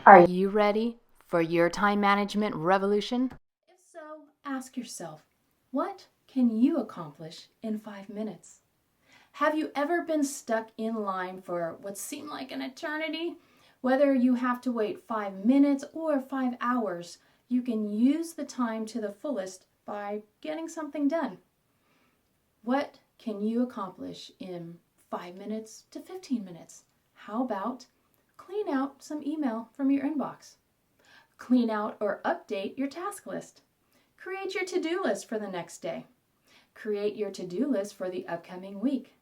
Are you ready for your time management revolution? If so, ask yourself, what can you accomplish in 5 minutes? Have you ever been stuck in line for what seemed like an eternity? Whether you have to wait 5 minutes or 5 hours, you can use the time to the fullest by getting something done. What can you accomplish in 5 minutes to 15 minutes? How about clean out some email from your inbox? Clean out or update your task list. Create your to-do list for the next day. Create your to-do list for the upcoming week.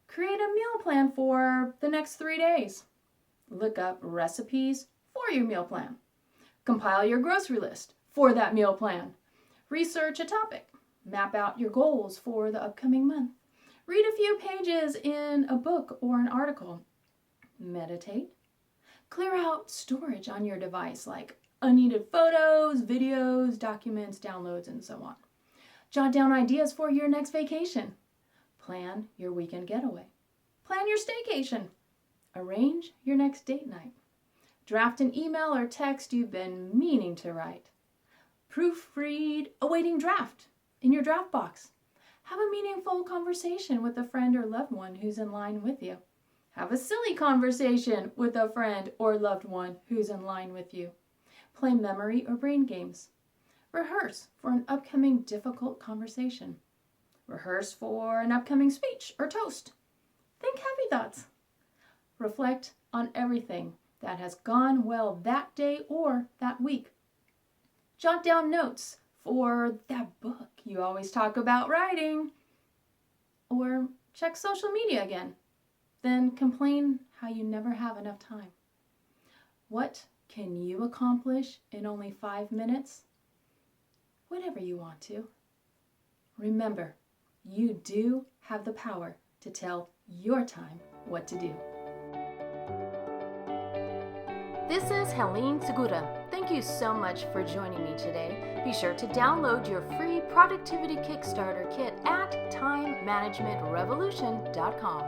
Create a meal plan for the next 3 days. Look up recipes for your meal plan. Compile your grocery list for that meal plan. Research a topic. Map out your goals for the upcoming month. Read a few pages in a book or an article. Meditate. Clear out storage on your device like unneeded photos, videos, documents, downloads, and so on. Jot down ideas for your next vacation. Plan your weekend getaway. Plan your staycation. Arrange your next date night. Draft an email or text you've been meaning to write. Proofread a waiting draft in your draft box. Have a meaningful conversation with a friend or loved one who's in line with you. Have a silly conversation with a friend or loved one who's in line with you. Play memory or brain games. Rehearse for an upcoming difficult conversation. Rehearse for an upcoming speech or toast. Think happy thoughts. Reflect on everything that has gone well that day or that week. Jot down notes for that book you always talk about writing. Or check social media again. Then complain how you never have enough time. What can you accomplish in only 5 minutes? Whatever you want to. Remember, you do have the power to tell your time what to do. This is Helene Segura. Thank you so much for joining me today. Be sure to download your free productivity Kickstarter kit at timemanagementrevolution.com.